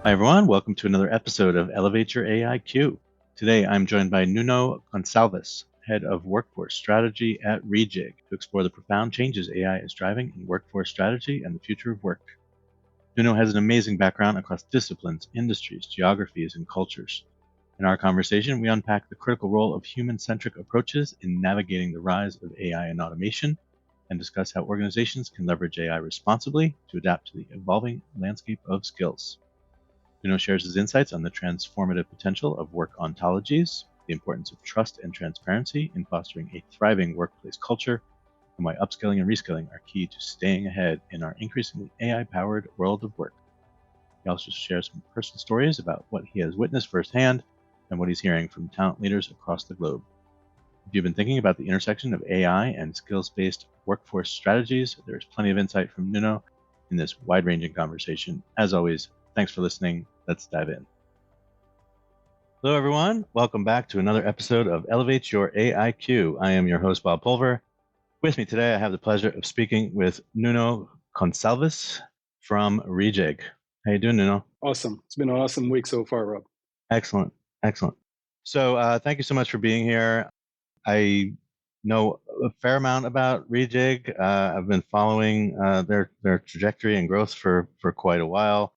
Hi, everyone. Welcome to another episode of Elevate Your AIQ. Today, I'm joined by Nuno Goncalves, Head of Workforce Strategy at Reejig, to explore the profound changes AI is driving in workforce strategy and the future of work. Nuno has an amazing background across disciplines, industries, geographies, and cultures. In our conversation, we unpack the critical role of human-centric approaches in navigating the rise of AI and automation, and discuss how organizations can leverage AI responsibly to adapt to the evolving landscape of skills. Nuno shares his insights on the transformative potential of work ontologies, the importance of trust and transparency in fostering a thriving workplace culture, and why upskilling and reskilling are key to staying ahead in our increasingly AI-powered world of work. He also shares some personal stories about what he has witnessed firsthand and what he's hearing from talent leaders across the globe. If you've been thinking about the intersection of AI and skills-based workforce strategies, there's plenty of insight from Nuno in this wide-ranging conversation. As always, thanks for listening. Let's dive in. Hello, everyone. Welcome back to another episode of Elevate Your AIQ. I am your host, Bob Pulver. With me today, I have the pleasure of speaking with Nuno Goncalves from Reejig. How you doing, Nuno? Awesome. It's been an awesome week so far, Rob. Excellent. So thank you so much for being here. I know a fair amount about Reejig. I've been following their trajectory and growth for quite a while.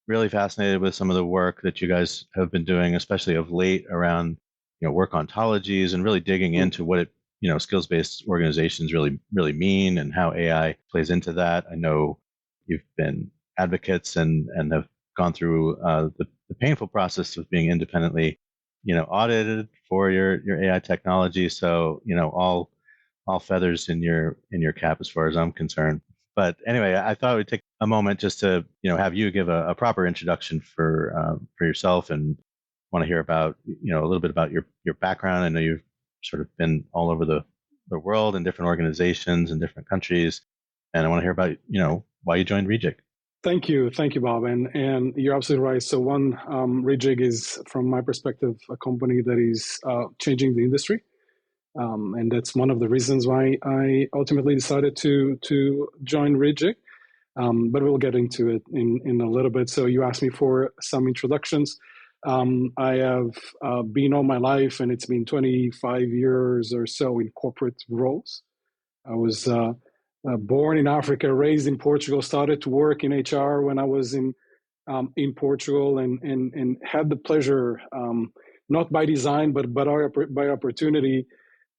Really fascinated with some of the work that you guys have been doing, especially of late around work ontologies and really digging into what skills-based organizations really mean and how AI plays into that. I know you've been advocates and have gone through the painful process of being independently audited for your AI technology. So all feathers in your cap as far as I'm concerned. But anyway, I thought we'd take a moment just to have you give a proper introduction for yourself, and want to hear about a little bit about your background. I know you've sort of been all over the world in different organizations in different countries, and I want to hear about why you joined Reejig. Thank you, Bob, and you're absolutely right. So Reejig is, from my perspective, a company that is changing the industry. And that's one of the reasons why I ultimately decided to join Reejig. But we'll get into it in a little bit. So you asked me for some introductions. I have been all my life, and it's been 25 years or so in corporate roles. I was born in Africa, raised in Portugal, started to work in HR when I was in Portugal, and had the pleasure, not by design, but by opportunity,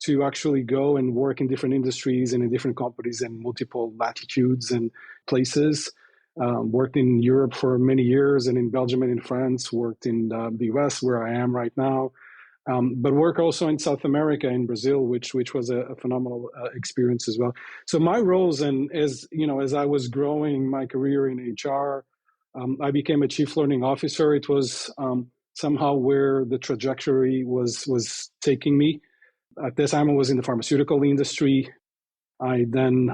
to actually go and work in different industries and in different companies in multiple latitudes and places. Worked in Europe for many years, and in Belgium and in France, worked in the US where I am right now, but work also in South America, in Brazil, which was a phenomenal experience as well. So my roles, and as I was growing my career in HR, I became a chief learning officer. It was somehow where the trajectory was taking me. At this time, I was in the pharmaceutical industry. I then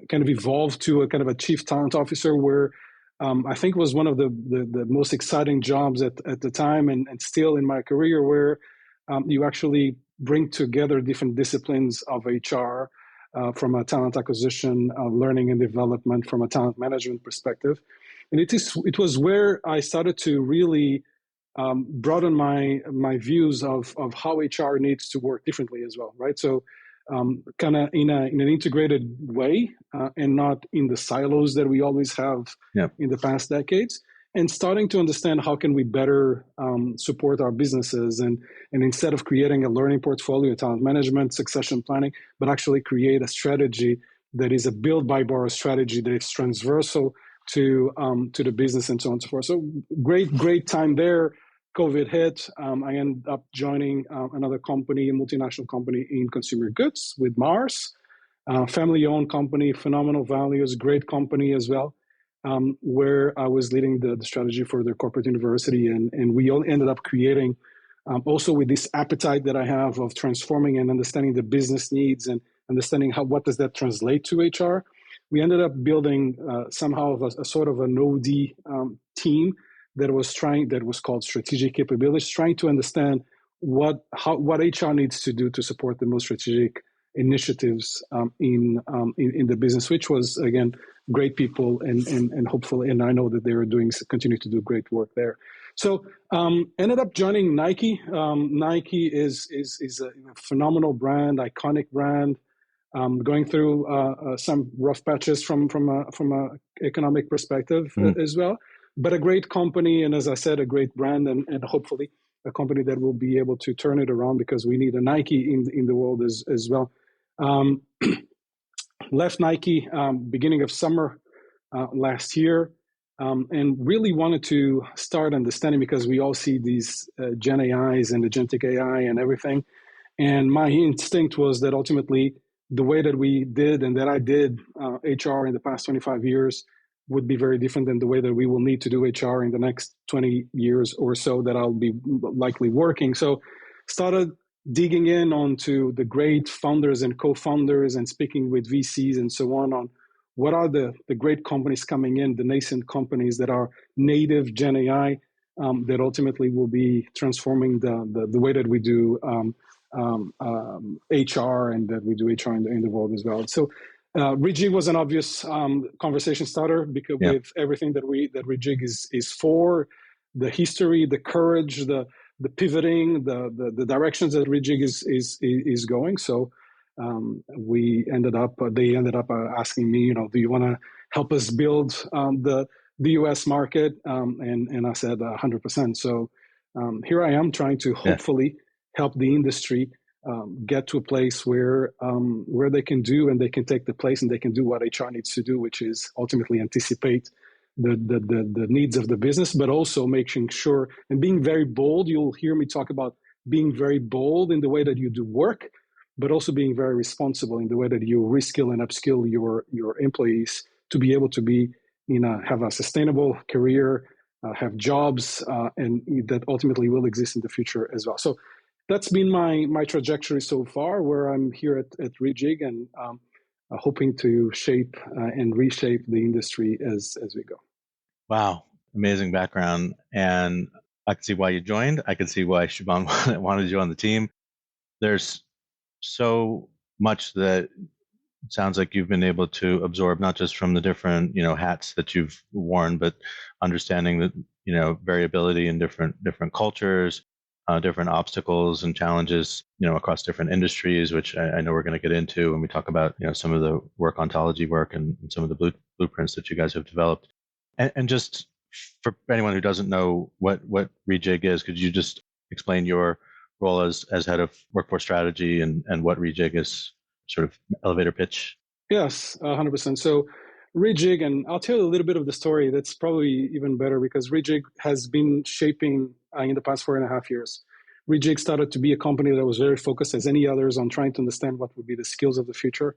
kind of evolved to a kind of a chief talent officer, where I think was one of the most exciting jobs at the time, and still in my career, where you actually bring together different disciplines of HR, from a talent acquisition, learning and development, from a talent management perspective. And it was where I started to really broaden my views of how HR needs to work differently as well, right? So kind of in an integrated way, and not in the silos that we always have in the past decades, and starting to understand how can we better support our businesses, and instead of creating a learning portfolio, talent management, succession planning, but actually create a strategy that is a build by borrow strategy that is transversal to the business, and so on and so forth. So great time there. COVID hit. I ended up joining another company, a multinational company in consumer goods with Mars, family-owned company, phenomenal values, great company as well, where I was leading the strategy for their corporate university. And we all ended up creating, also with this appetite that I have of transforming and understanding the business needs and understanding what does that translate to HR. We ended up building somehow a sort of an OD team that was called strategic capabilities, trying to understand what HR needs to do to support the most strategic initiatives in the business, which was, again, great people, and hopefully, and I know that they are continue to do great work there. So ended up joining Nike. Nike is a phenomenal brand, iconic brand. Going through some rough patches from a economic perspective as well, but a great company, and as I said, a great brand, and hopefully a company that will be able to turn it around, because we need a Nike in the world as well. Left Nike beginning of summer last year, and really wanted to start understanding, because we all see these Gen AIs and agentic AI and everything. And my instinct was that ultimately the way that we did and that I did HR in the past 25 years would be very different than the way that we will need to do HR in the next 20 years or so that I'll be likely working. So started digging in onto the great founders and co-founders and speaking with VCs and so on what are the great companies coming in, the nascent companies that are native Gen AI, that ultimately will be transforming the way that we do HR and that we do HR in the world as well. So Reejig was an obvious conversation starter, because with everything that Reejig is for, the history, the courage, the pivoting, the directions that Reejig is going. So they ended up asking me, do you want to help us build the US market? And I said 100%. So here I am trying to hopefully help the industry get to a place where they can do, and they can take the place, and they can do what HR needs to do, which is ultimately anticipate the needs of the business, but also making sure and being very bold. You'll hear me talk about being very bold in the way that you do work, but also being very responsible in the way that you reskill and upskill your employees to be able to be have a sustainable career, have jobs, and that ultimately will exist in the future as well. So that's been my trajectory so far, where I'm here at Reejig, and hoping to shape and reshape the industry as we go. Wow, amazing background. And I can see why you joined. I can see why Siobhan wanted you on the team. There's so much that sounds like you've been able to absorb, not just from the different, hats that you've worn, but understanding that, variability in different cultures, different obstacles and challenges, across different industries, which I know we're going to get into when we talk about, some of the ontology work and some of the blueprints that you guys have developed. And just for anyone who doesn't know what Reejig is, could you just explain your role as head of workforce strategy and what Reejig is, sort of elevator pitch? Yes, 100%. So Reejig, and I'll tell you a little bit of the story. That's probably even better, because Reejig has been shaping in the past 4.5 years. Reejig started to be a company that was very focused, as any others, on trying to understand what would be the skills of the future.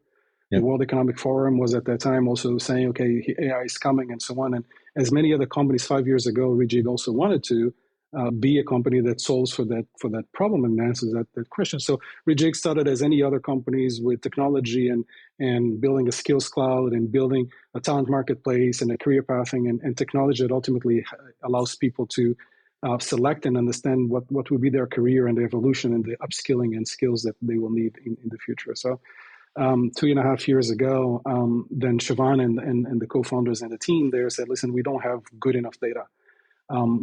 Yep. The World Economic Forum was at that time also saying, okay, AI is coming and so on. And as many other companies 5 years ago, Reejig also wanted to be a company that solves for that problem and answers that question. So Reejig started as any other companies with technology and building a skills cloud and building a talent marketplace and a career pathing and technology that ultimately allows people to select and understand what will be their career and the evolution and the upskilling and skills that they will need in the future. So 2.5 years ago, then Siobhan and the co-founders and the team there said, listen, we don't have good enough data.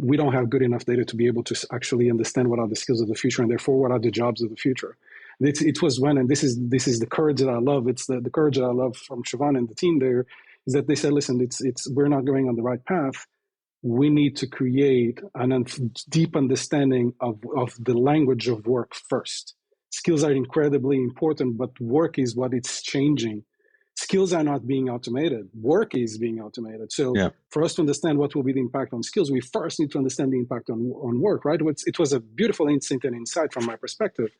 We don't have good enough data to be able to actually understand what are the skills of the future, and therefore what are the jobs of the future. It was when, and this is the courage that I love. It's the courage that I love from Siobhan and the team there, is that they said, listen, we're not going on the right path. We need to create a deep understanding of the language of work first. Skills are incredibly important, but work is what it's changing. Skills are not being automated. Work is being automated. So for us to understand what will be the impact on skills, we first need to understand the impact on work, right? It was a beautiful instinct and insight from my perspective.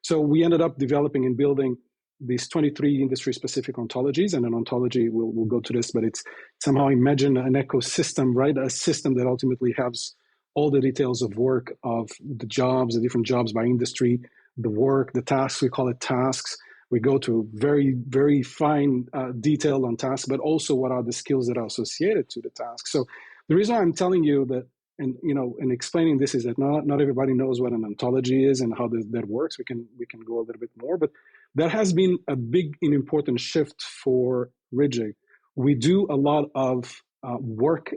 So we ended up developing and building these 23 industry-specific ontologies, and an ontology, we'll go to this, but it's somehow imagine an ecosystem, right? A system that ultimately has all the details of work, of the jobs, the different jobs by industry, the work, the tasks, we call it tasks. We go to very, very fine detail on tasks, but also what are the skills that are associated to the task. So the reason I'm telling you that, and explaining this is that not everybody knows what an ontology is and how that works. We can go a little bit more, but that has been a big and important shift for Reejig. We do a lot of work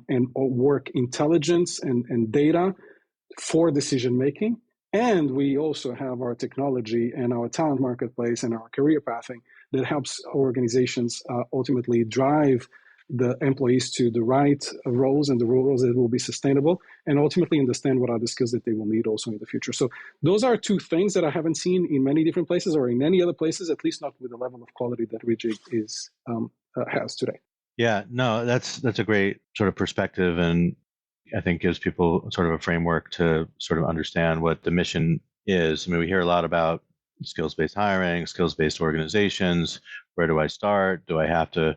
and work intelligence and data for decision making. And we also have our technology and our talent marketplace and our career pathing that helps organizations ultimately drive the employees to the right roles and the roles that will be sustainable, and ultimately understand what are the skills that they will need also in the future. So those are two things that I haven't seen in many different places or in any other places, at least not with the level of quality that Reejig has today. Yeah, no, that's a great sort of perspective, and I think gives people sort of a framework to sort of understand what the mission is. I mean, we hear a lot about skills-based hiring, skills-based organizations. Where do I start? Do I have to,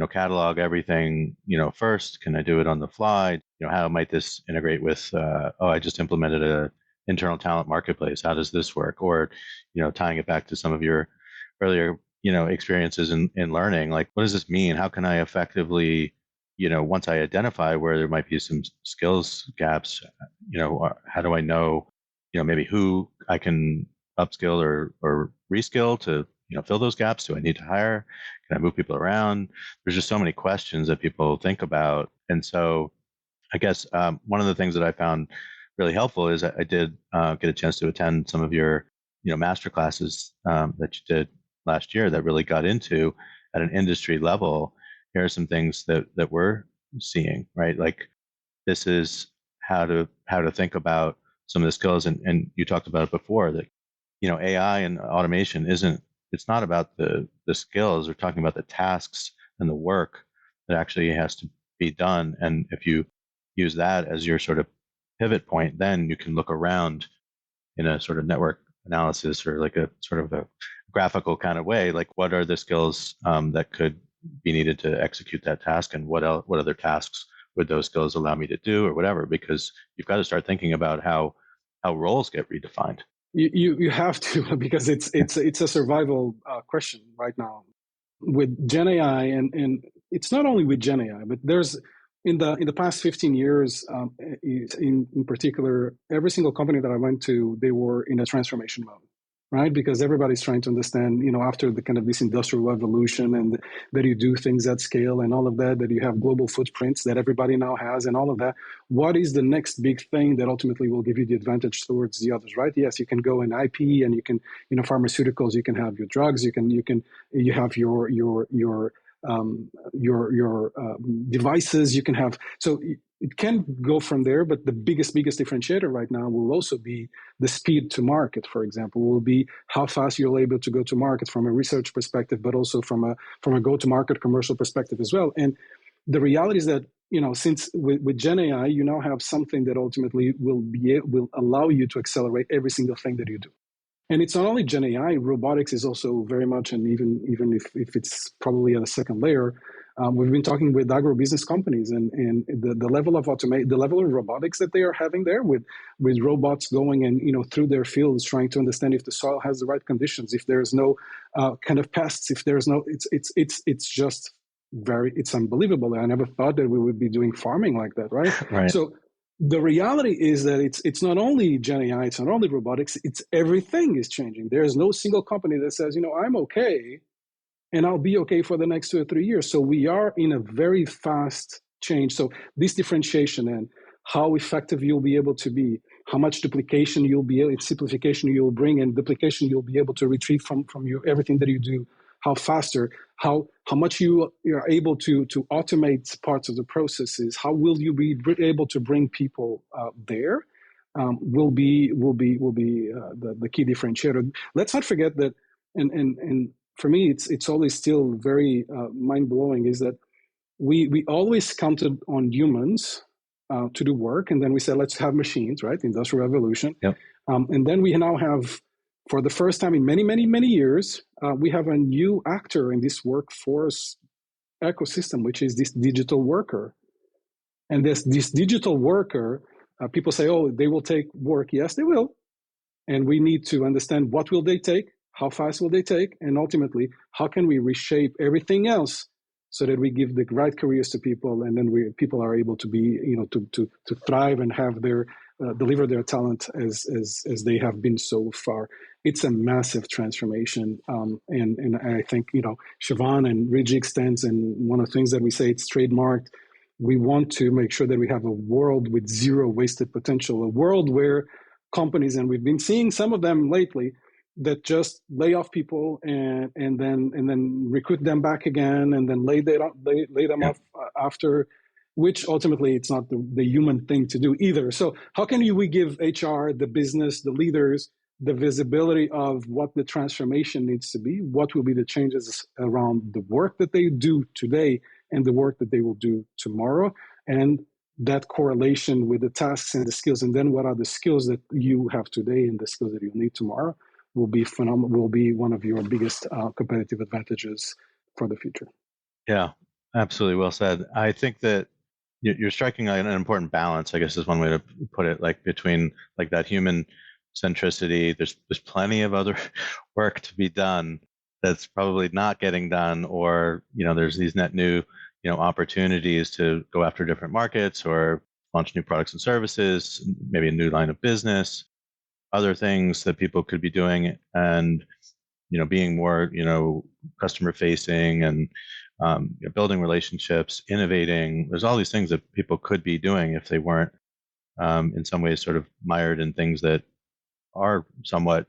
catalog everything, first? Can I do it on the fly? How might this integrate with, I just implemented a internal talent marketplace. How does this work? Or, tying it back to some of your earlier, experiences in learning, like, what does this mean? How can I effectively, once I identify where there might be some skills gaps, how do I know, maybe who I can upskill or reskill to, fill those gaps? Do I need to hire? Can I move people around? There's just so many questions that people think about. And so I guess one of the things that I found really helpful is I did get a chance to attend some of your, master classes that you did last year that really got into at an industry level. Here are some things that we're seeing, right? Like, this is how to think about some of the skills, and you talked about it before, that AI and automation it's not about the skills. We're talking about the tasks and the work that actually has to be done. And if you use that as your sort of pivot point, then you can look around in a sort of network analysis or like a sort of a graphical kind of way, like, what are the skills that could be needed to execute that task, and what other tasks would those skills allow me to do, or whatever, because you've got to start thinking about how roles get redefined. You have to, because it's a survival question right now with Gen AI, and it's not only with Gen AI, but there's in the past 15 years, in particular, every single company that I went to, they were in a transformation mode, right? Because everybody's trying to understand, after the kind of this industrial revolution, and that you do things at scale and all of that, that you have global footprints that everybody now has and all of that. What is the next big thing that ultimately will give you the advantage towards the others, right? Yes, you can go in IP, and you can, pharmaceuticals, you can have your drugs, you have your devices, you can have, so it can go from there. But the biggest differentiator right now will also be the speed to market. For example, will be how fast you're able to go to market from a research perspective, but also from a go to market commercial perspective as well. And the reality is that, since with Gen AI, you now have something that ultimately will allow you to accelerate every single thing that you do. And it's not only Gen AI, robotics is also very much, and even if it's probably at a second layer, we've been talking with agro-business companies, and the level of the level of robotics that they are having there, with robots going and through their fields, trying to understand if the soil has the right conditions, if there's no kind of pests, if there's no, it's just it's unbelievable. I never thought that we would be doing farming like that, right? Right. So the reality is that it's not only Gen AI, it's not only robotics, it's everything is changing. There's no single company that says, I'm okay and I'll be okay for the next 2 or 3 years. So we are in a very fast change. So this differentiation and how effective you'll be able to be, how much duplication you'll be able, simplification you'll bring, and duplication you'll be able to retrieve from everything that you do, how faster, how much you are able to automate parts of the processes, how will you be able to bring people there, will be the key differentiator. Let's not forget that, and for me, it's always still very mind blowing, is that we always counted on humans to do work, and then we said, let's have machines, right? The Industrial Revolution. Yep. And then we now have, for the first time in many, many, many years, we have a new actor in this workforce ecosystem, which is this digital worker. And this digital worker, people say, oh, they will take work. Yes, they will. And we need to understand, what will they take? How fast will they take? And ultimately, how can we reshape everything else so that we give the right careers to people, and then people are able to be, to thrive and have their deliver their talent as they have been so far. It's a massive transformation, and I think Siobhan and Reejig stands, and one of the things that we say, it's trademarked. We want to make sure that we have a world with zero wasted potential, a world where companies, and we've been seeing some of them lately, that just lay off people and then recruit them back again, and then lay them off after, which ultimately it's not the human thing to do either. So how can we give HR, the business, the leaders, the visibility of what the transformation needs to be, what will be the changes around the work that they do today and the work that they will do tomorrow, and that correlation with the tasks and the skills, and then what are the skills that you have today and the skills that you need tomorrow, will be phenomenal, will be one of your biggest competitive advantages for the future. Yeah, absolutely. Well said. I think that you're striking an important balance, I guess is one way to put it, like between like that human centricity. There's plenty of other work to be done that's probably not getting done, or there's these net new opportunities to go after different markets or launch new products and services, maybe a new line of business, other things that people could be doing, and being more customer facing and building relationships, innovating. There's all these things that people could be doing if they weren't in some ways sort of mired in things that are somewhat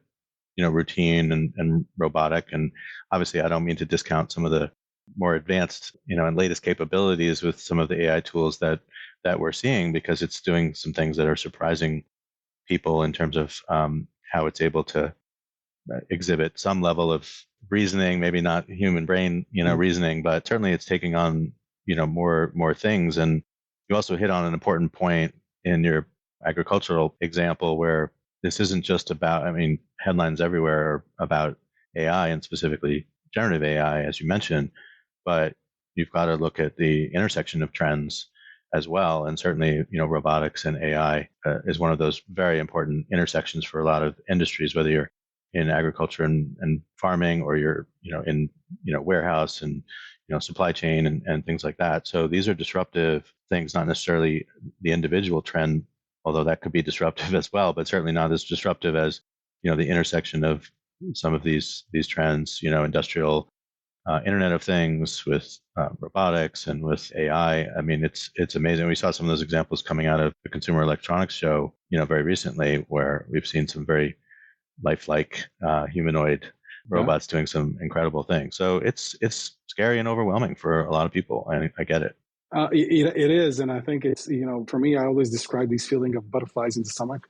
routine and robotic. And obviously I don't mean to discount some of the more advanced and latest capabilities with some of the AI tools that we're seeing, because it's doing some things that are surprising people in terms of how it's able to exhibit some level of reasoning, maybe not human brain, reasoning, but certainly it's taking on, more things. And you also hit on an important point in your agricultural example, where this isn't just about, headlines everywhere are about AI and specifically generative AI, as you mentioned, but you've got to look at the intersection of trends as well. And certainly, robotics and AI is one of those very important intersections for a lot of industries, whether you're in agriculture and farming, or you're, in, warehouse and, supply chain and things like that. So these are disruptive things, not necessarily the individual trend, although that could be disruptive as well, but certainly not as disruptive as, the intersection of some of these trends, industrial, Internet of Things with robotics and with AI. It's amazing. We saw some of those examples coming out of the Consumer Electronics Show, very recently, where we've seen some very lifelike humanoid robots doing some incredible things. So it's scary and overwhelming for a lot of people. I get it. It is, and I think it's for me, I always describe this feeling of butterflies in the stomach.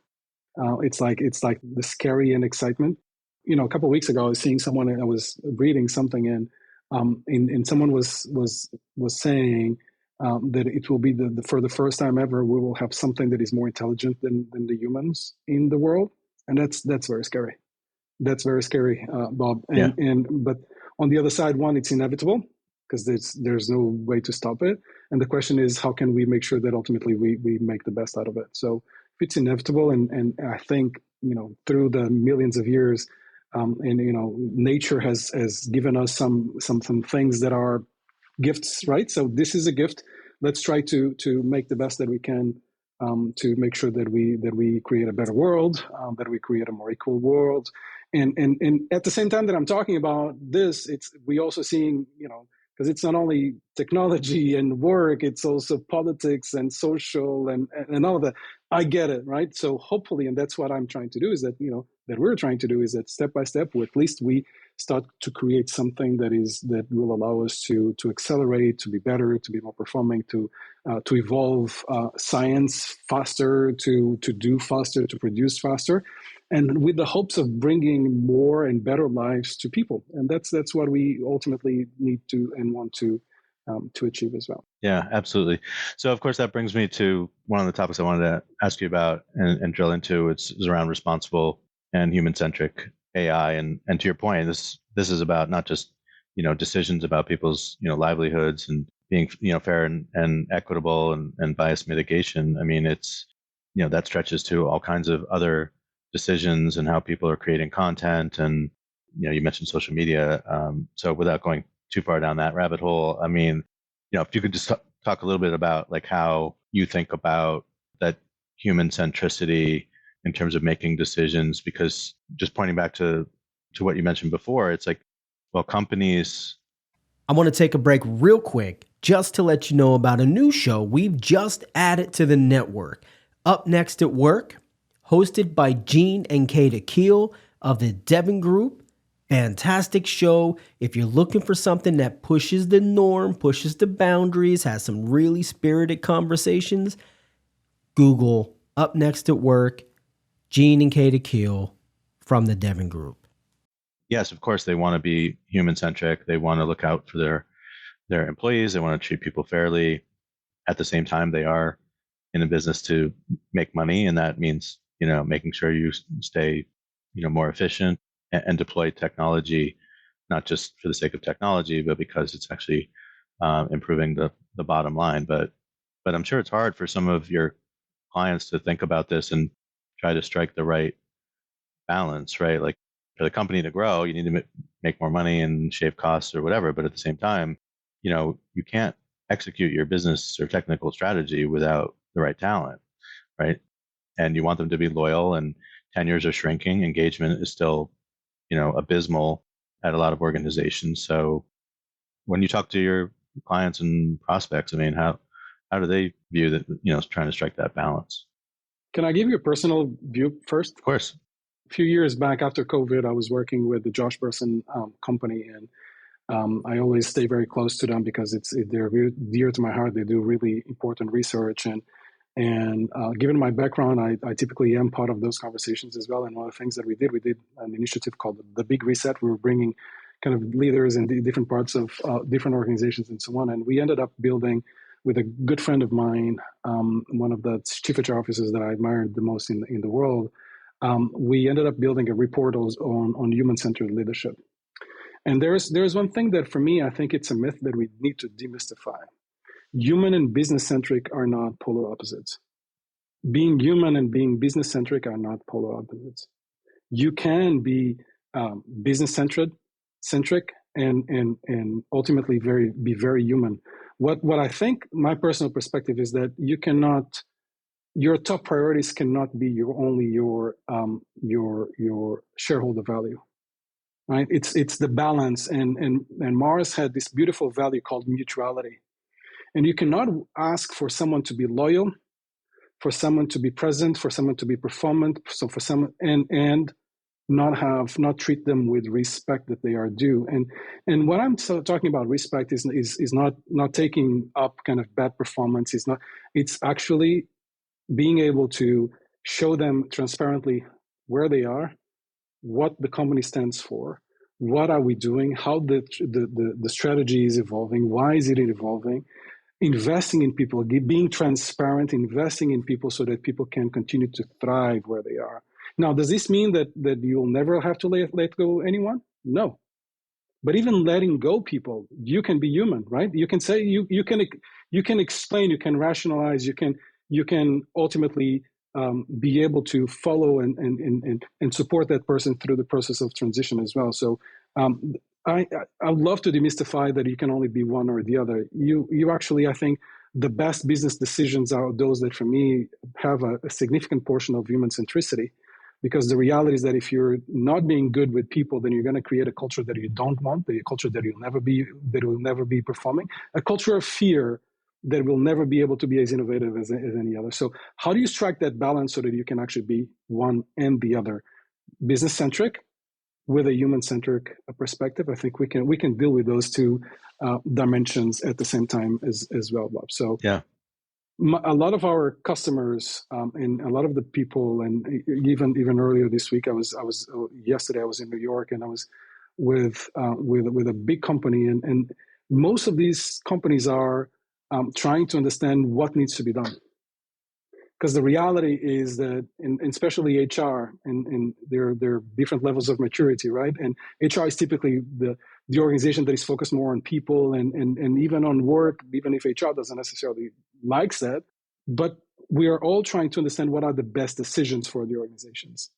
It's like the scary and excitement. A couple of weeks ago, I was seeing someone, and I was reading something, and someone was saying that it will be for the first time ever, we will have something that is more intelligent than the humans in the world, and that's very scary. That's very scary, Bob. But on the other side, one, it's inevitable because there's no way to stop it. And the question is, how can we make sure that ultimately we make the best out of it? So if it's inevitable, and I think through the millions of years, nature has given us some things that are gifts, right? So this is a gift. Let's try to make the best that we can to make sure that we create a better world, that we create a more equal world. And at the same time that I'm talking about this, we also seeing, because it's not only technology and work, it's also politics and social and all of that. I get it, right? So hopefully, and that's what I'm trying to do, is that, that we're trying to do, is that step by step, at least we start to create something that will allow us to accelerate, to be better, to be more performing, to evolve science faster, to do faster, to produce faster, and with the hopes of bringing more and better lives to people. And that's what we ultimately need to and want to achieve as well. Yeah, absolutely. So, of course, that brings me to one of the topics I wanted to ask you about and drill into. It's around responsible and human-centric AI. And to your point, this is about not just decisions about people's livelihoods and being fair and equitable and bias mitigation. It's that stretches to all kinds of other decisions and how people are creating content. And you mentioned social media. So without going too far down that rabbit hole. I mean, if you could just talk a little bit about like how you think about that human centricity in terms of making decisions, because just pointing back to what you mentioned before, it's like, well, companies. I want to take a break real quick just to let you know about a new show we've just added to the network. Up Next at Work, hosted by Gene and Kata Keel of the Devon Group. Fantastic show. If you're looking for something that pushes the norm, pushes the boundaries, has some really spirited conversations, Google Up Next at Work, Gene and Kata Keel from the Devon Group. Yes, of course, they want to be human centric. They want to look out for their employees. They want to treat people fairly. At the same time, they are in a business to make money, and that means making sure you stay more efficient and deploy technology, not just for the sake of technology, but because it's actually improving the bottom line. But I'm sure it's hard for some of your clients to think about this and try to strike the right balance, right? Like for the company to grow, you need to make more money and shave costs or whatever. But at the same time, you can't execute your business or technical strategy without the right talent, right? And you want them to be loyal, and tenures are shrinking. Engagement is still, abysmal at a lot of organizations. So when you talk to your clients and prospects, I mean, how do they view that, trying to strike that balance? Can I give you a personal view first? Of course. A few years back after COVID, I was working with the Josh Bersin company, and I always stay very close to them because they're very dear to my heart. They do really important research, and given my background, I typically am part of those conversations as well. And one of the things that we did an initiative called the Big Reset. We were bringing kind of leaders in different parts of different organizations and so on. And we ended up building with a good friend of mine, one of the chief HR officers that I admired the most in the world. We ended up building a report on human-centered leadership. And there's one thing that for me, I think it's a myth that we need to demystify. Human and business-centric are not polar opposites. Being human and being business-centric are not polar opposites. You can be business-centric and ultimately be very human. What I think my personal perspective is that your top priorities cannot be your shareholder value, right? It's the balance, and Mars had this beautiful value called mutuality. And you cannot ask for someone to be loyal, for someone to be present, for someone to be performant, so for someone and not treat them with respect that they are due. And what I'm talking about respect is not taking up kind of bad performance. It's actually being able to show them transparently where they are, what the company stands for, what are we doing, how the strategy is evolving, why is it evolving, investing in people, being transparent, investing in people so that people can continue to thrive where they are. Now, does this mean that you'll never have to let go anyone? No. But even letting go people, you can be human, right? You can say you can explain, you can rationalize, you can ultimately be able to follow and support that person through the process of transition as well. So I would love to demystify that you can only be one or the other. You actually, I think, the best business decisions are those that, for me, have a significant portion of human centricity. Because the reality is that if you're not being good with people, then you're going to create a culture that you don't want, a culture that will never be performing, a culture of fear that will never be able to be as innovative as any other. So how do you strike that balance so that you can actually be one and the other? Business-centric with a human-centric perspective. I think we can deal with those two dimensions at the same time as well, Bob. So yeah. A lot of our customers and a lot of the people, and even earlier this week, yesterday I was in New York, and I was with a big company, and most of these companies are trying to understand what needs to be done. Because the reality is that, especially HR, and there are different levels of maturity, right? And HR is typically the organization that is focused more on people and even on work, even if HR doesn't necessarily likes that. But we are all trying to understand what are the best decisions for the organizations,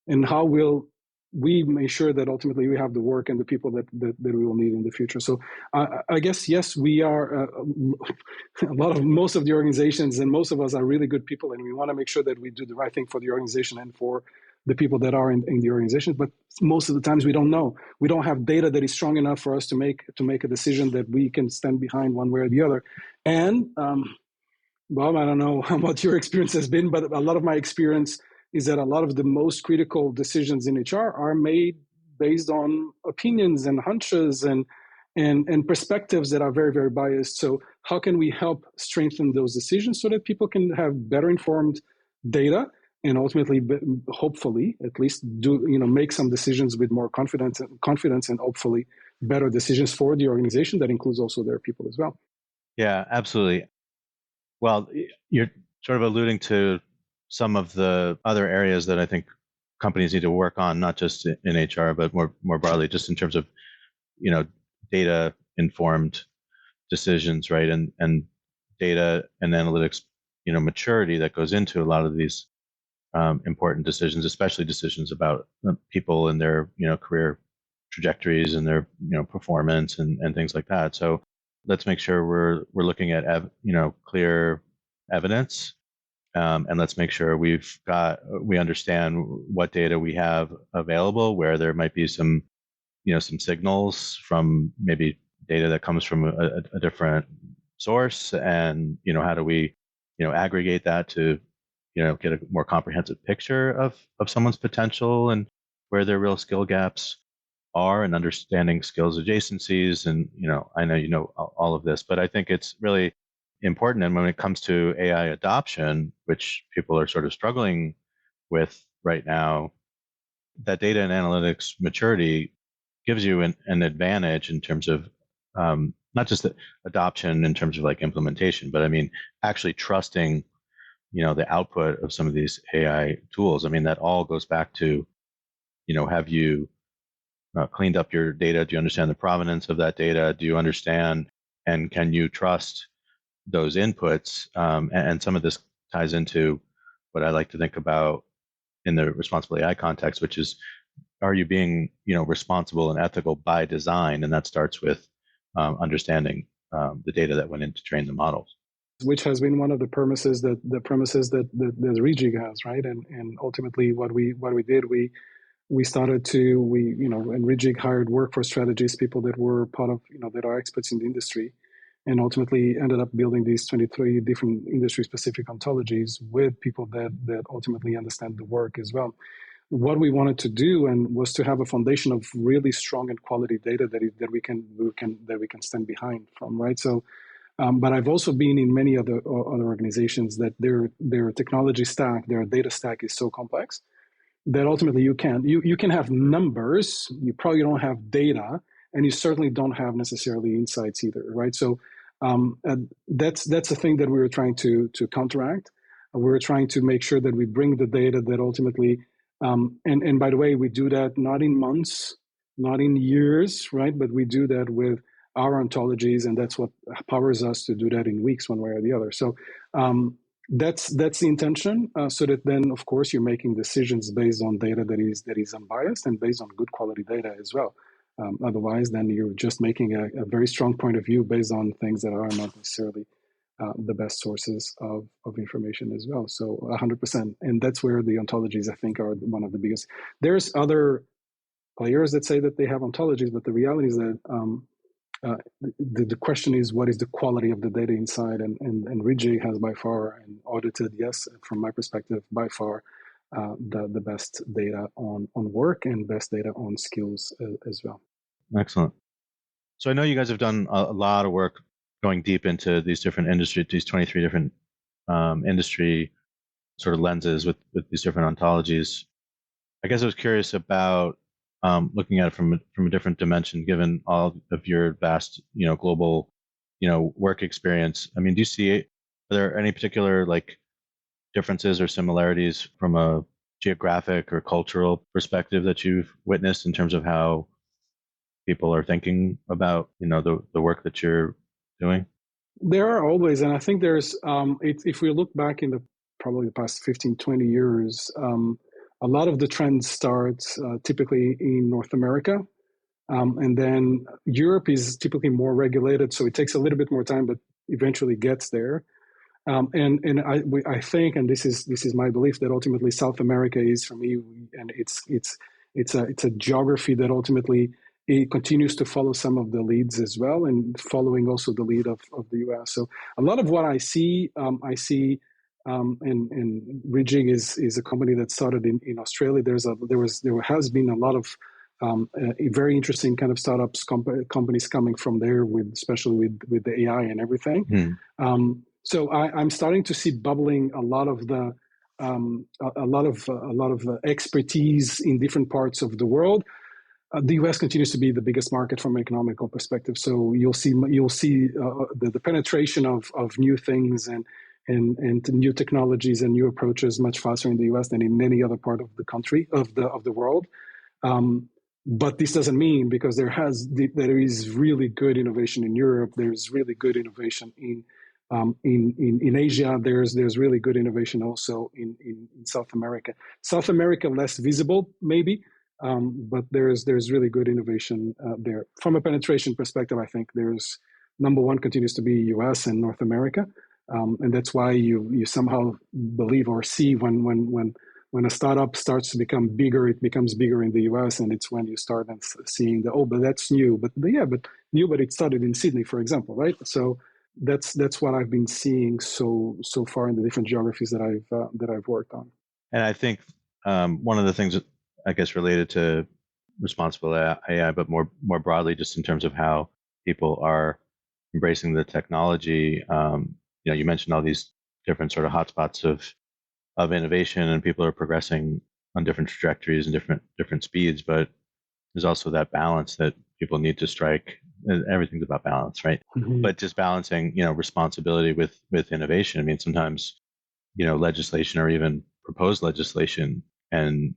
and how will we make sure that ultimately we have the work and the people that we will need in the future. So I guess, yes, we are most of the organizations and most of us are really good people, and we want to make sure that we do the right thing for the organization and for the people that are in the organization. But most of the times we don't know. We don't have data that is strong enough for us to make a decision that we can stand behind one way or the other. And Bob, I don't know what your experience has been, but a lot of my experience is that a lot of the most critical decisions in HR are made based on opinions and hunches and perspectives that are very, very biased. So how can we help strengthen those decisions so that people can have better informed data and ultimately, hopefully, at least make some decisions with more confidence and hopefully better decisions for the organization that includes also their people as well. Yeah, absolutely. Well, you're sort of alluding to some of the other areas that I think companies need to work on, not just in HR, but more broadly, just in terms of, data informed decisions, right? And data and analytics, maturity that goes into a lot of these important decisions, especially decisions about people and their, career trajectories and their, performance and things like that. So let's make sure we're looking at, clear evidence. And let's make sure we understand what data we have available, where there might be some signals from maybe data that comes from a different source, and how do we aggregate that to get a more comprehensive picture of someone's potential and where their real skill gaps are, and understanding skills adjacencies. And I know all of this, but I think it's really important. And when it comes to AI adoption, which people are sort of struggling with right now, that data and analytics maturity gives you an advantage in terms of not just the adoption in terms of like implementation, but I mean actually trusting the output of some of these AI tools. I mean, that all goes back to have you cleaned up your data? Do you understand the provenance of that data? Do you understand and can you trust those inputs? And some of this ties into what I like to think about in the responsible AI context, which is, are you being responsible and ethical by design? And that starts with understanding the data that went in to train the models, which has been one of the premises that Reejig has, right? And ultimately, what we did, we started to and Reejig hired workforce strategists, people that were part of that are experts in the industry, and ultimately ended up building these 23 different industry specific ontologies with people that ultimately understand the work as well. What we wanted to do and was to have a foundation of really strong and quality data that we can stand behind from, right? So. But I've also been in many other organizations that their technology stack, their data stack is so complex that ultimately you can have numbers, you probably don't have data, and you certainly don't have necessarily insights either, right? So that's the thing that we were trying to counteract. We were trying to make sure that we bring the data that ultimately, and by the way, we do that not in months, not in years, right? But we do that with our ontologies, and that's what powers us to do that in weeks, one way or the other. So that's the intention. So that then, of course, you're making decisions based on data that is unbiased and based on good quality data as well. Otherwise, then you're just making a very strong point of view based on things that are not necessarily the best sources of information as well. So 100%, and that's where the ontologies, I think, are one of the biggest. There's other players that say that they have ontologies, but the reality is that the question is, what is the quality of the data inside? And Reejig has by far, and audited, yes, from my perspective, by far the best data on work and best data on skills as well. Excellent. So I know you guys have done a lot of work going deep into these different industries, these 23 different industry sort of lenses with these different ontologies. I guess I was curious about looking at it from a different dimension, given all of your vast, global, work experience. I mean, do you see, are there any particular like differences or similarities from a geographic or cultural perspective that you've witnessed in terms of how people are thinking about, the work that you're doing? There are always, and I think there's, if we look back in probably the past 15, 20 years, a lot of the trends start typically in North America. And then Europe is typically more regulated, so it takes a little bit more time, but eventually gets there. And I think, and this is my belief, that ultimately South America is, for me, and it's a geography that ultimately it continues to follow some of the leads as well, and following also the lead of the US. So a lot of what I see, and Reejig is a company that started in Australia. There has been a lot of a very interesting kind of startups companies coming from there, especially with the AI and everything. So I'm starting to see bubbling a lot of the a lot of expertise in different parts of the world. The U.S. continues to be the biggest market from an economical perspective. So you'll see the penetration of new things and new technologies and new approaches much faster in the U.S. than in any other part of the country of the world. But this doesn't mean, because there is really good innovation in Europe. There's really good innovation in Asia. There's really good innovation also in South America. South America less visible maybe, but there's really good innovation there. From a penetration perspective, I think there's number one continues to be US and North America, and that's why you somehow believe or see when a startup starts to become bigger, it becomes bigger in the US, and it's when you start seeing but that's new, but it started in Sydney, for example, right? So that's what I've been seeing so far in the different geographies that I've worked on. And I think one of the things that, I guess, related to responsible AI, but more broadly, just in terms of how people are embracing the technology. You mentioned all these different sort of hotspots of innovation, and people are progressing on different trajectories and different speeds. But there's also that balance that people need to strike. Everything's about balance, right? Mm-hmm. But just balancing, responsibility with innovation. I mean, sometimes, legislation or even proposed legislation and,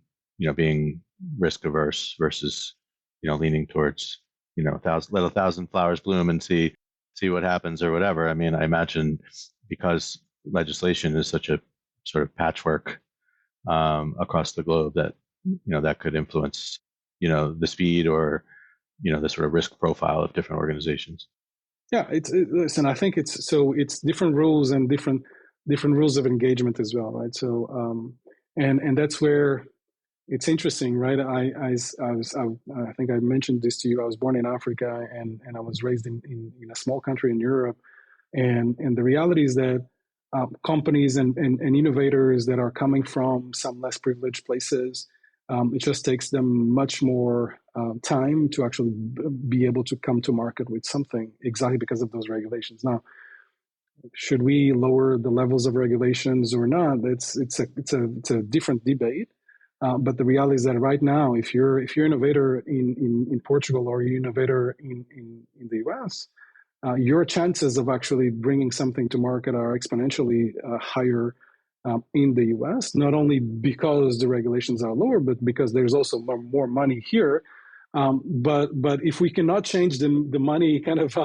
being risk averse versus, leaning towards, let 1,000 flowers bloom and see what happens or whatever. I mean, I imagine because legislation is such a sort of patchwork across the globe that, that could influence, the speed or, the sort of risk profile of different organizations. Yeah, listen, I think it's different rules and different rules of engagement as well, right? So, and that's where it's interesting, right? I think I mentioned this to you. I was born in Africa and I was raised in a small country in Europe, and the reality is that companies and innovators that are coming from some less privileged places, it just takes them much more time to actually be able to come to market with something, exactly because of those regulations. Now, should we lower the levels of regulations or not? It's a different debate. But the reality is that right now, if you're an innovator in Portugal or you're an innovator in the US, your chances of actually bringing something to market are exponentially higher in the US, not only because the regulations are lower, but because there's also more money here. But if we cannot change the money kind of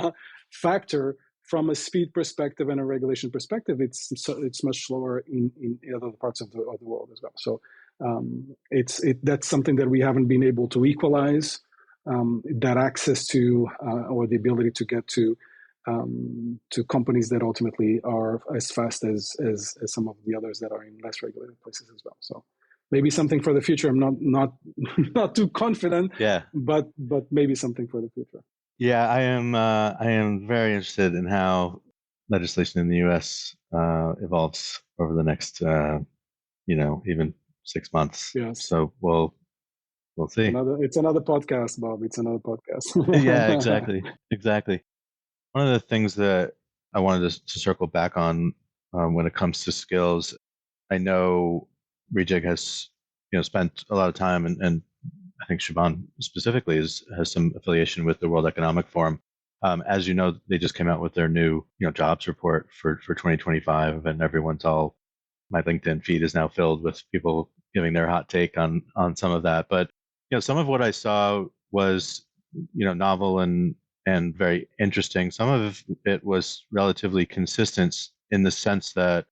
factor from a speed perspective and a regulation perspective, it's much slower in other parts of the world as well. So that's something that we haven't been able to equalize, that access to or the ability to get to companies that ultimately are as fast as some of the others that are in less regulated places as well. So maybe something for the future. I'm not too confident. Yeah. But maybe something for the future. Yeah, I am very interested in how legislation in the U.S. Evolves over the next even 6 months. Yes. So we'll see. It's another podcast, Bob. It's another podcast. Yeah, exactly. One of the things that I wanted to circle back on when it comes to skills, I know Reejig has spent a lot of time, and I think Siobhan specifically has some affiliation with the World Economic Forum. As you know, they just came out with their new jobs report for 2025, and my LinkedIn feed is now filled with people giving their hot take on some of that. But some of what I saw was novel and very interesting. Some of it was relatively consistent in the sense that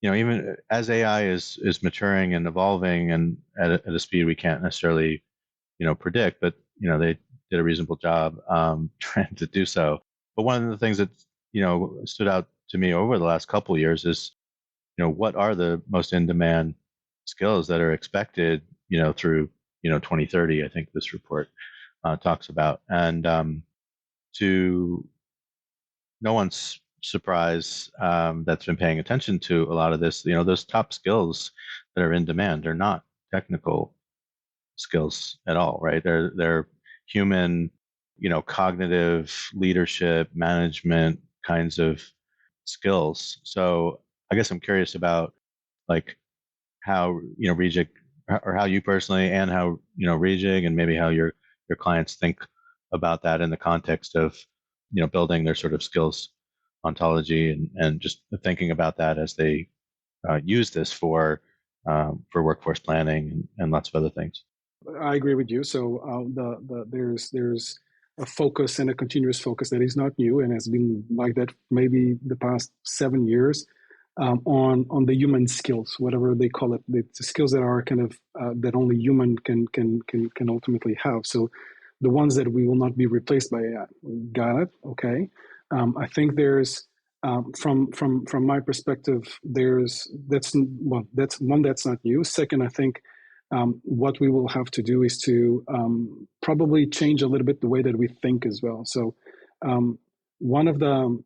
even as AI is maturing and evolving and at a speed we can't necessarily, predict, but, they did a reasonable job trying to do so. But one of the things that, stood out to me over the last couple of years is, what are the most in-demand skills that are expected, through, 2030, I think this report talks about. And to no one's surprise that's been paying attention to a lot of this, those top skills that are in demand are not technical skills at all, right? They're human, cognitive, leadership, management kinds of skills. So I guess I'm curious about like how, Reejig, or how you personally and how, Reejig and maybe how your clients think about that in the context of, building their sort of skills ontology and just thinking about that as they use this for workforce planning and lots of other things. I agree with you. So there's a focus and a continuous focus that is not new and has been like that maybe the past 7 years on the human skills, whatever they call it, the skills that are kind of that only human can ultimately have. So the ones that we will not be replaced by AI. Got it? Okay. I think there's from my perspective, that's one that's not new. Second, I think. What we will have to do is to probably change a little bit the way that we think as well. So one of the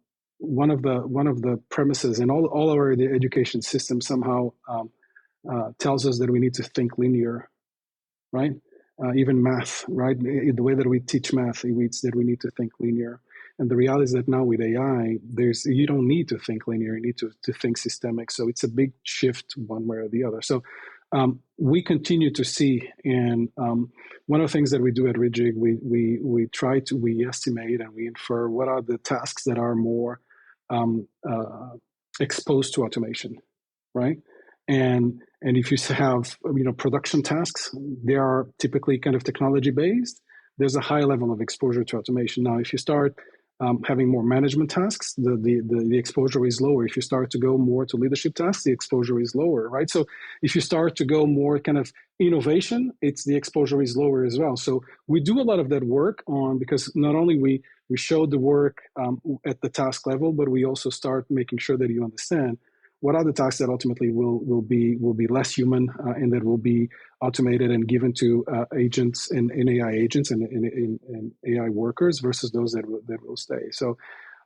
premises in all our the education system somehow tells us that we need to think linear, right? Even math, right? The way that we teach math, it's that we need to think linear. And the reality is that now with AI, you don't need to think linear, you need to think systemic. So it's a big shift one way or the other. So we continue to see, and one of the things that we do at Reejig, we estimate and we infer what are the tasks that are more exposed to automation, right? And if you have production tasks, they are typically kind of technology based. There's a high level of exposure to automation. Now, if you start having more management tasks, the exposure is lower. If you start to go more to leadership tasks, the exposure is lower, right? So if you start to go more kind of innovation, the exposure is lower as well. So we do a lot of that work because not only we show the work at the task level, but we also start making sure that you understand what are the tasks that ultimately will be less human and that will be automated and given to agents and AI agents and AI workers versus those that will stay. So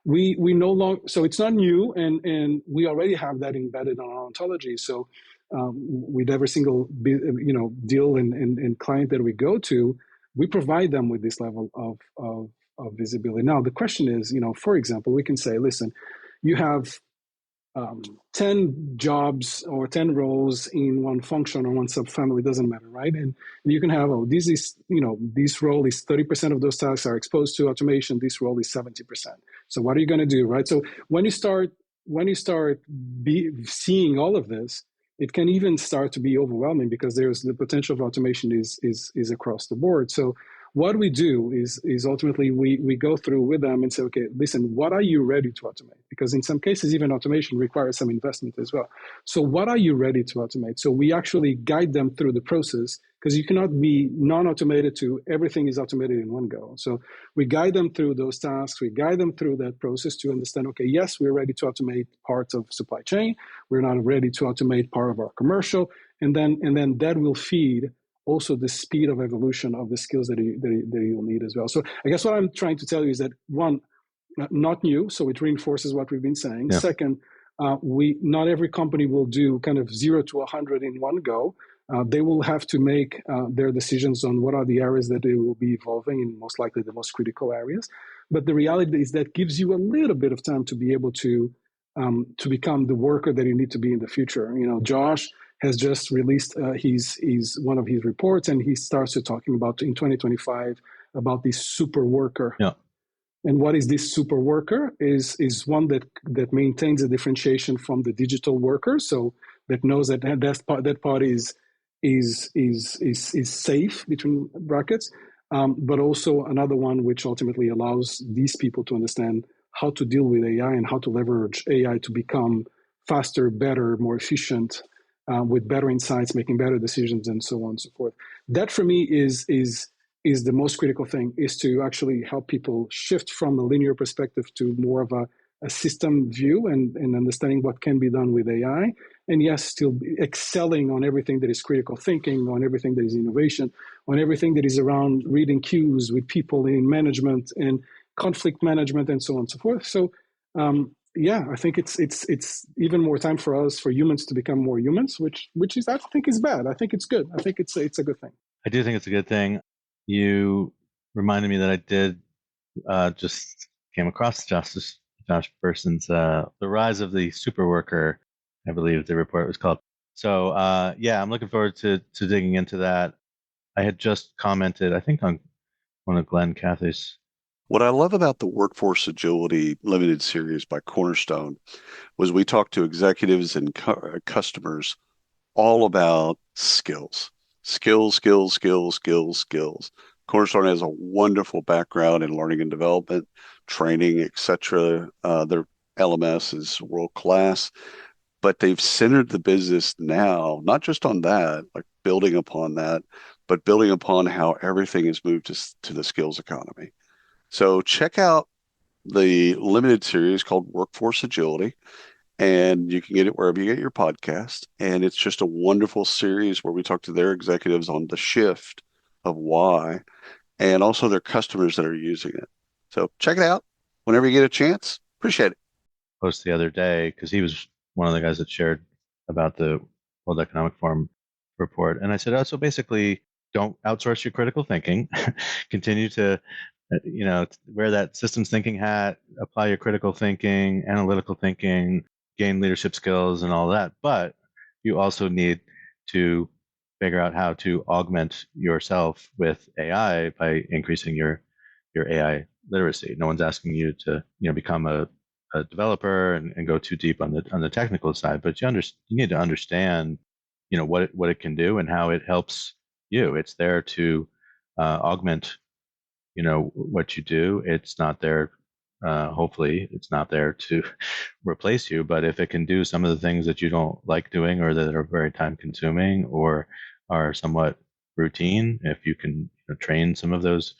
we no longer, so it's not new, and we already have that embedded on our ontology. So with every single deal and client that we go to, we provide them with this level of visibility. Now the question is, for example, we can say, listen, you have 10 jobs or 10 roles in one function or one subfamily, doesn't matter, right? And you can have, this role is 30% of those tasks are exposed to automation. This role is 70%. So what are you going to do, right? So when you start seeing all of this, it can even start to be overwhelming because there's the potential of automation is across the board. So what we do is ultimately we go through with them and say, okay, listen, what are you ready to automate? Because in some cases, even automation requires some investment as well. So what are you ready to automate? So we actually guide them through the process, because you cannot be non-automated to everything is automated in one go. So we guide them through those tasks. We guide them through that process to understand, okay, yes, we're ready to automate parts of supply chain. We're not ready to automate part of our commercial. And then that will feed also the speed of evolution of the skills that you'll need as well. So I guess what I'm trying to tell you is that, one, not new, so it reinforces what we've been saying. Yeah. Second, not every company will do kind of 0 to 100 in one go. They will have to make their decisions on what are the areas that they will be evolving in, most likely the most critical areas. But the reality is that gives you a little bit of time to be able to become the worker that you need to be in the future. Josh has just released his one of his reports, and he starts to talking about in 2025 about this super worker. Yeah. And what is this super worker? Is one that maintains a differentiation from the digital worker, so that knows that part is safe between brackets, but also another one which ultimately allows these people to understand how to deal with AI and how to leverage AI to become faster, better, more efficient, with better insights, making better decisions, and so on and so forth. That for me is the most critical thing, is to actually help people shift from a linear perspective to more of a system view and understanding what can be done with AI. And yes, still excelling on everything that is critical thinking, on everything that is innovation, on everything that is around reading cues with people in management and conflict management and so on and so forth. So yeah, I think it's even more time for us, for humans, to become more humans, which is, I think, is bad. I think it's good. I think it's a good thing. I do think it's a good thing. You reminded me that I did just came across Josh Berson's The Rise of the Superworker, I believe the report was called. So yeah, I'm looking forward to digging into that. I had just commented, I think, on one of Glenn Cathy's. What I love about the Workforce Agility Limited series by Cornerstone was we talked to executives and customers all about skills. Cornerstone has a wonderful background in learning and development, training, etc. Their LMS is world class, but they've centered the business now, not just on that, like building upon that, but building upon how everything is moved to the skills economy. So check out the limited series called Workforce Agility, and you can get it wherever you get your podcast. And it's just a wonderful series where we talk to their executives on the shift of why, and also their customers that are using it. So check it out whenever you get a chance. Appreciate it. Post the other day, because he was one of the guys that shared about the World Economic Forum report. And I said, oh, so basically, don't outsource your critical thinking. Continue to wear that systems thinking hat, apply your critical thinking, analytical thinking, gain leadership skills and all that. But you also need to figure out how to augment yourself with AI by increasing your AI literacy. No one's asking you to become a developer and go too deep on the technical side, but you need to understand what it can do and how it helps you. It's there to augment what you do. It's not there, hopefully it's not there to replace you, but if it can do some of the things that you don't like doing or that are very time consuming or are somewhat routine, if you can train some of those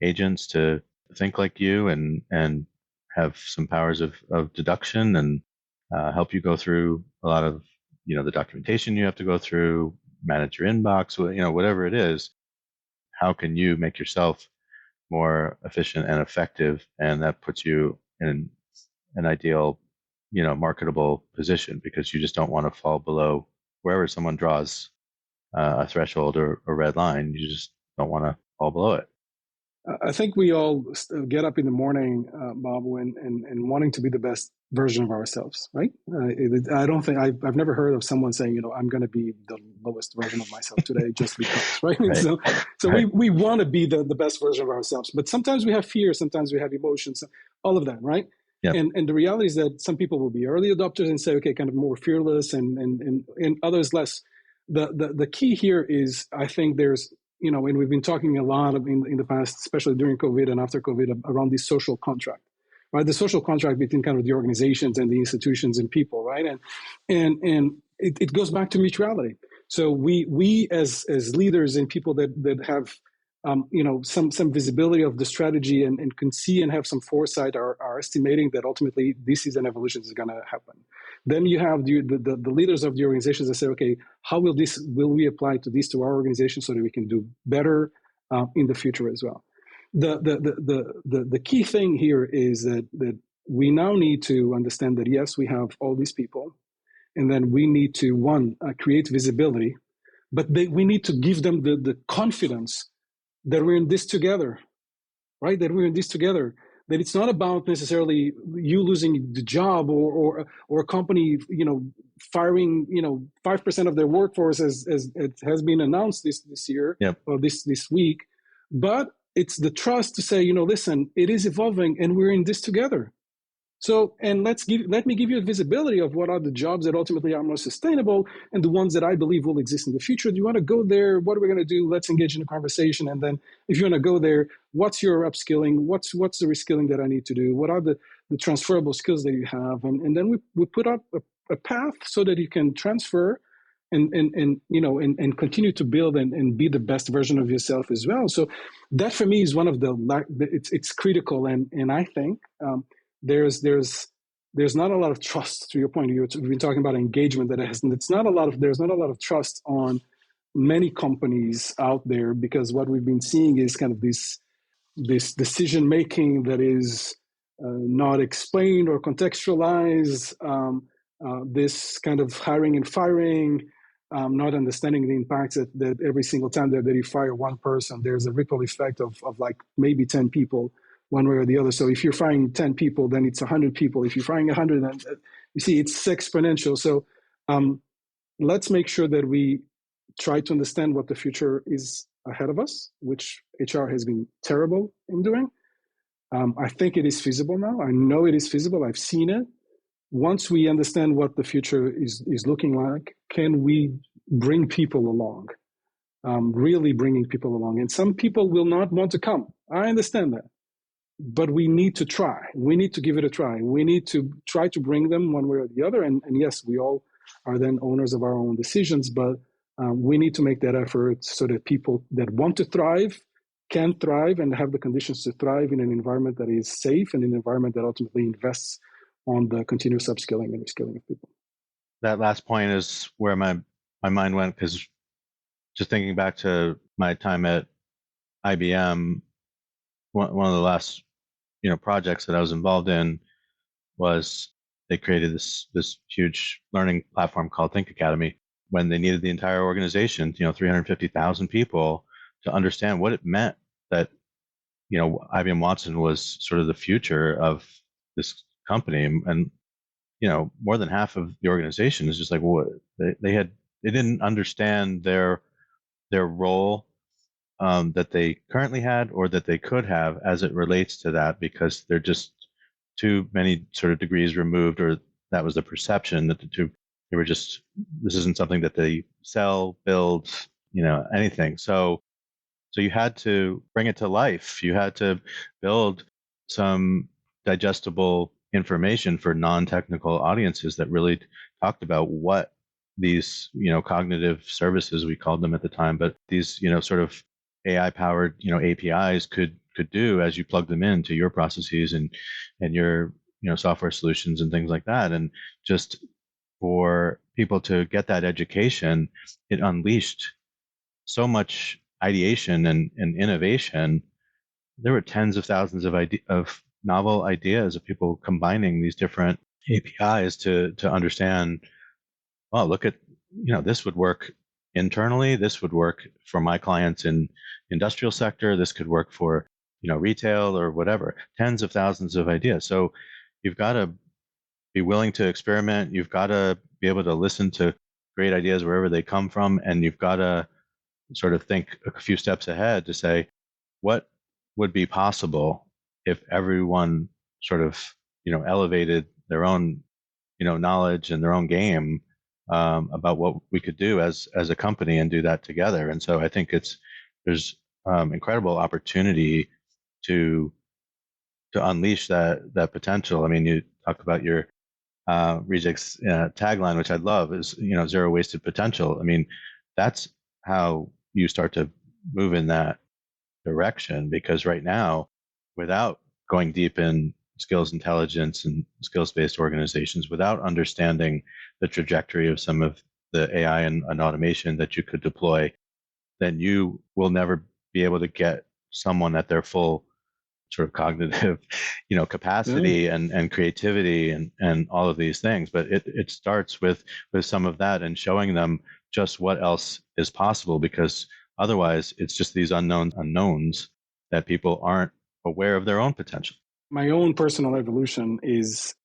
agents to think like you and have some powers of deduction and help you go through a lot of the documentation you have to go through, manage your inbox, whatever it is, how can you make yourself more efficient and effective? And that puts you in an ideal, marketable position, because you just don't want to fall below wherever someone draws a threshold or a red line. You just don't want to fall below it. I think we all get up in the morning, Bob, and wanting to be the best version of ourselves, right? I don't think I've never heard of someone saying, I'm going to be the lowest version of myself today just because, right? Right. So Right. we want to be the best version of ourselves, but sometimes we have fear, sometimes we have emotions, all of that, right? Yep. And the reality is that some people will be early adopters and say, okay, kind of more fearless, and others less. The key here is, I think there's, and we've been talking a lot in the past, especially during COVID and after COVID, around this social contract, right? The social contract between kind of the organizations and the institutions and people, right? And it goes back to mutuality. So we as leaders and people that have some visibility of the strategy and can see and have some foresight are estimating that ultimately this is an evolution that's going to happen. Then you have the leaders of the organizations that say, okay, how will we apply to our organization so that we can do better in the future as well? The key thing here is that we now need to understand that, yes, we have all these people, and then we need to create visibility, but we need to give them the confidence that we're in this together, right? That we're in this together. That it's not about necessarily you losing the job or a company, firing, 5% of their workforce as it has been announced this year. Yep. Or this week, but it's the trust to say, listen, it is evolving and we're in this together. So, and let me give you a visibility of what are the jobs that ultimately are more sustainable and the ones that I believe will exist in the future. Do you want to go there? What are we going to do? Let's engage in a conversation. And then if you want to go there, what's your upskilling? What's the reskilling that I need to do? What are the transferable skills that you have? And then we put up a path so that you can transfer and continue to build and be the best version of yourself as well. So that for me is one of it's critical, and I think there's not a lot of trust. To your point, you've been talking about engagement there's not a lot of trust on many companies out there, because what we've been seeing is kind of this decision making that is not explained or contextualized, this kind of hiring and firing, not understanding the impacts that every single time that you fire one person, there's a ripple effect of like maybe 10 people one way or the other. So if you're firing 10 people, then it's 100 people. If you're firing 100, then you see it's exponential. So let's make sure that we try to understand what the future is ahead of us, which HR has been terrible in doing. I think it is feasible now. I know it is feasible. I've seen it. Once we understand what the future is looking like, can we bring people along? Really bringing people along. And some people will not want to come. I understand that. But we need to try. We need to give it a try. We need to try to bring them one way or the other. And yes, we all are then owners of our own decisions, but we need to make that effort so that people that want to thrive can thrive and have the conditions to thrive in an environment that is safe and an environment that ultimately invests on the continuous upskilling and reskilling of people. That last point is where my mind went, because just thinking back to my time at IBM, one of the last projects that I was involved in was they created this huge learning platform called Think Academy, when they needed the entire organization, 350,000 people, to understand what it meant that IBM Watson was sort of the future of this company. And more than half of the organization is just like, what they didn't understand their role that they currently had or that they could have as it relates to that, because they're just too many sort of degrees removed, or that was the perception that they were just, this isn't something that they sell, build, anything. So you had to bring it to life. You had to build some digestible information for non-technical audiences that really talked about what these, cognitive services, we called them at the time, but these, sort of AI powered, APIs could do as you plug them into your processes and your, software solutions and things like that. And just for people to get that education, it unleashed so much ideation and innovation. There were tens of thousands of novel ideas of people combining these different APIs to understand, well, look at, this would work internally. This would work for my clients in industrial sector. This could work for, retail or whatever. Tens of thousands of ideas. So you've got to be willing to experiment. You've got to be able to listen to great ideas wherever they come from. And you've got to sort of think a few steps ahead to say, what would be possible if everyone sort of, elevated their own, knowledge and their own game about what we could do as a company and do that together. And so I think there's incredible opportunity to unleash that potential. I mean, you talk about your Reejig's tagline, which I love, is zero wasted potential. I mean, that's how you start to move in that direction, because right now, without going deep in skills intelligence and skills-based organizations, without understanding the trajectory of some of the AI and automation that you could deploy, then you will never be able to get someone at their full sort of cognitive, capacity and creativity and all of these things. But it starts with some of that and showing them just what else is possible, because otherwise it's just these unknowns that people aren't aware of their own potential. My own personal evolution is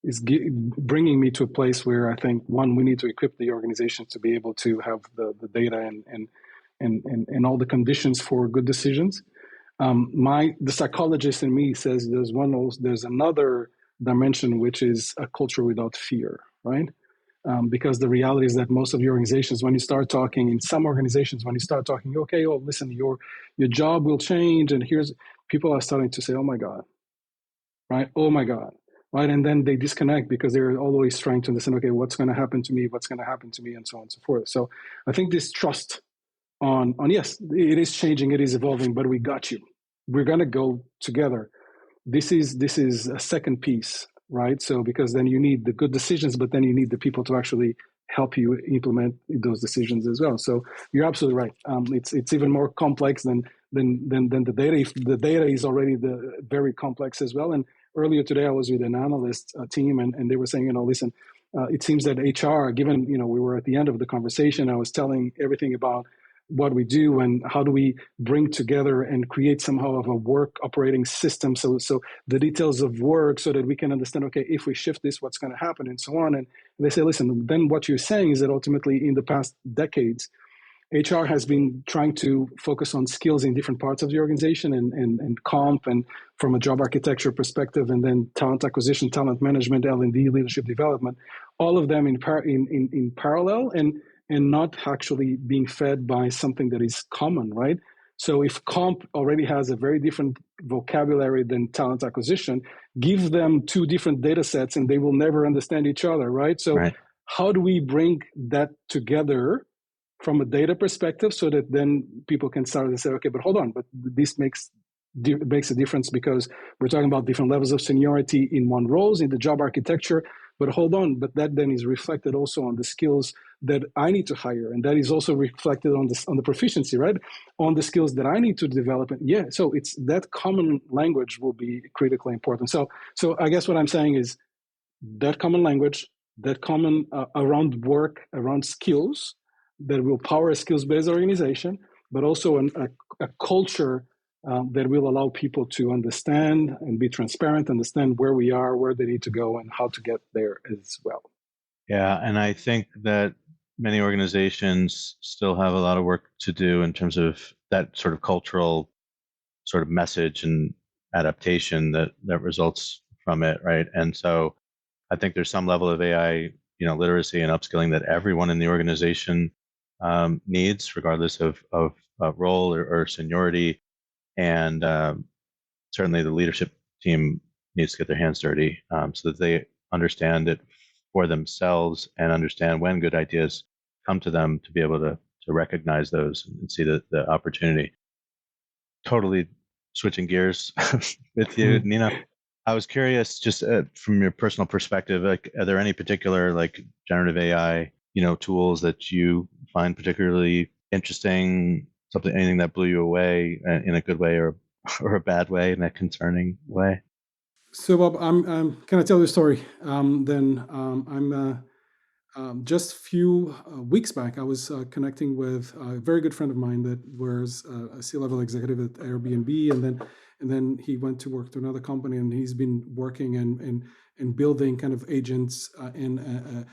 bringing me to a place where I think, one, we need to equip the organization to be able to have the data and all the conditions for good decisions. The psychologist in me says there's another dimension, which is a culture without fear, right? Because the reality is that most of the organizations, when you start talking, in some organizations, when you start talking, okay, oh, listen, your job will change, and people are starting to say, oh my God, right? Oh my God. right? And then they disconnect because they're always trying to understand, okay, what's going to happen to me, what's going to happen to me, and so on and so forth. So I think this trust on yes, it is changing, it is evolving, but we got you. We're going to go together. This is a second piece, right? So because then you need the good decisions, but then you need the people to actually help you implement those decisions as well. So you're absolutely right. It's even more complex than the data. If the data is already very complex as well. And earlier today, I was with an analyst team, and they were saying, listen, it seems that HR, given we were at the end of the conversation, I was telling everything about what we do and how do we bring together and create somehow of a work operating system. So the details of work so that we can understand, okay, if we shift this, what's going to happen and so on. And they say, listen, then what you're saying is that ultimately in the past decades, HR has been trying to focus on skills in different parts of the organization and comp and from a job architecture perspective, and then talent acquisition, talent management, L&D, leadership development, all of them in parallel and not actually being fed by something that is common, right? So if comp already has a very different vocabulary than talent acquisition, give them two different data sets and they will never understand each other, right? So how do we bring that together from a data perspective so that then people can start to say, okay, but hold on, but this makes a difference because we're talking about different levels of seniority in one roles in the job architecture, but hold on, but that then is reflected also on the skills that I need to hire, and that is also reflected on the proficiency, right? On the skills that I need to develop. And yeah, so it's that common language will be critically important. So I guess what I'm saying is that common language, that common around work, around skills, that will power a skills-based organization, but also a culture that will allow people to understand and be transparent, understand where we are, where they need to go, and how to get there as well. Yeah, and I think that many organizations still have a lot of work to do in terms of that sort of cultural sort of message and adaptation that results from it, right? And so I think there's some level of AI, literacy and upskilling that everyone in the organization needs, regardless of role or seniority. And certainly the leadership team needs to get their hands dirty so that they understand it for themselves and understand when good ideas come to them to be able to recognize those and see the opportunity. Totally switching gears with you, Nina. I was curious, just from your personal perspective, like, are there any particular like generative AI, tools that you find particularly interesting? Anything that blew you away in a good way or a bad way, in a concerning way? So, Bob, can I tell you a story? Just a few weeks back, I was connecting with a very good friend of mine that was a C-level executive at Airbnb, and then he went to work to another company, and he's been working and building kind of agents and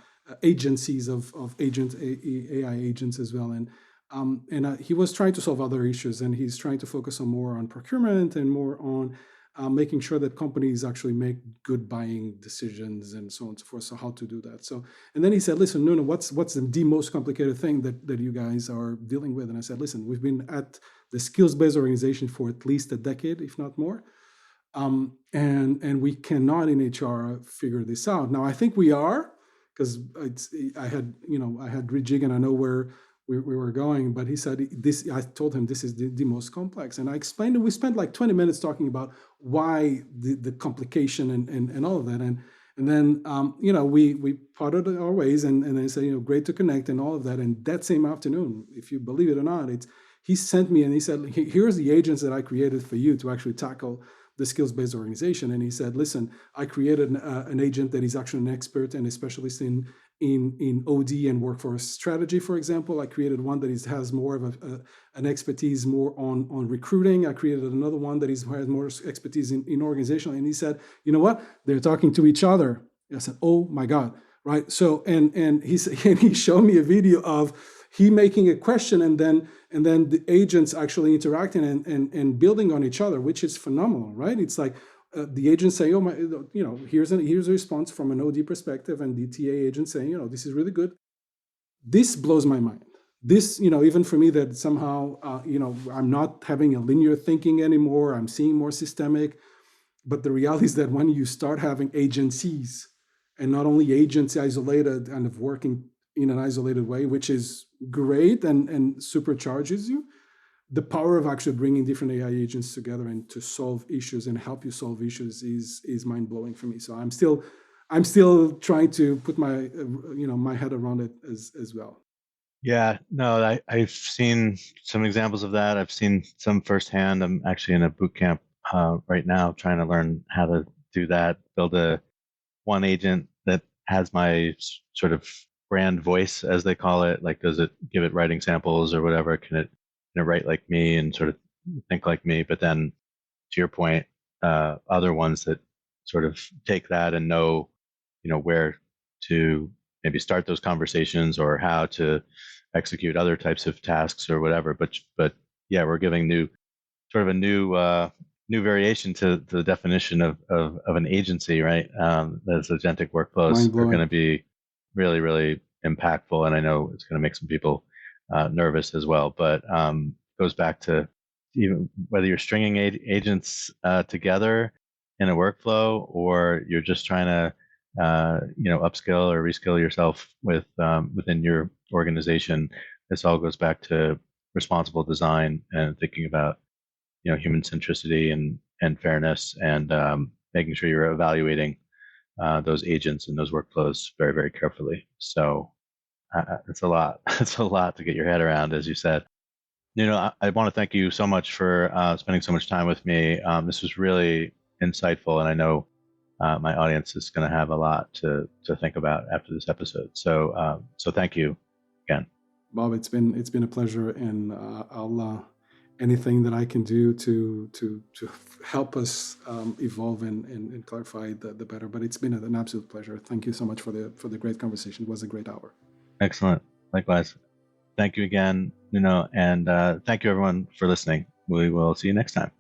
agencies of AI agents as well. And he was trying to solve other issues, and he's trying to focus on more on procurement and more on making sure that companies actually make good buying decisions and so on and so forth. So how to do that. So, and then he said, listen, Nuno, what's the most complicated thing that you guys are dealing with? And I said, listen, we've been at the skills-based organization for at least a decade, if not more. And we cannot in HR figure this out. Now, I think we are, because I had Reejig and I know where we were going, but he said this. I told him this is the most complex, and I explained it. We spent like 20 minutes talking about why the complication and all of that, and then we parted our ways, and I said, great to connect and all of that. And that same afternoon, if you believe it or not, he sent me and he said, here's the agents that I created for you to actually tackle the skills-based organization. And he said, listen, I created an agent that is actually an expert and a specialist in OD and workforce strategy, for example. I created one that has more of an expertise more on recruiting. I created another one that has more expertise in organizational. And he said, you know what? They're talking to each other. I said, oh my God, right? So and he showed me a video of he making a question and then the agents actually interacting and building on each other, which is phenomenal, right? It's like the agents say, here's a response from an OD perspective, and the TA agent saying, this is really good. This blows my mind. This, even for me that somehow, I'm not having a linear thinking anymore. I'm seeing more systemic. But the reality is that when you start having agencies, and not only agents isolated and of working in an isolated way, which is great and supercharges you, the power of actually bringing different AI agents together and to solve issues and help you solve issues is mind blowing for me. So I'm still trying to put my my head around it as well. Yeah, no, I've seen some examples of that. I've seen some firsthand. I'm actually in a boot camp right now trying to learn how to do that, build one agent that has my sort of brand voice, as they call it. Like, does it give it writing samples or whatever? Can it write like me and sort of think like me? But then, to your point, other ones that sort of take that and know, where to maybe start those conversations or how to execute other types of tasks or whatever. But yeah, we're giving a new variation to the definition of an agency, right? Those agentic workflows are going to be really, really impactful, and I know it's going to make some people nervous as well. But goes back to even whether you're stringing agents together in a workflow, or you're just trying to upskill or reskill yourself within your organization. This all goes back to responsible design and thinking about human centricity and fairness, and making sure you're evaluating those agents and those workflows very, very carefully. So it's a lot. It's a lot to get your head around, as you said. I want to thank you so much for spending so much time with me. This was really insightful, and I know my audience is going to have a lot to think about after this episode. So thank you again, Bob. It's been a pleasure, and I'll anything that I can do to help us evolve and clarify the better. But it's been an absolute pleasure. Thank you so much for the great conversation. It was a great hour. Excellent. Likewise. Thank you again, Nuno, and thank you everyone for listening. We will see you next time.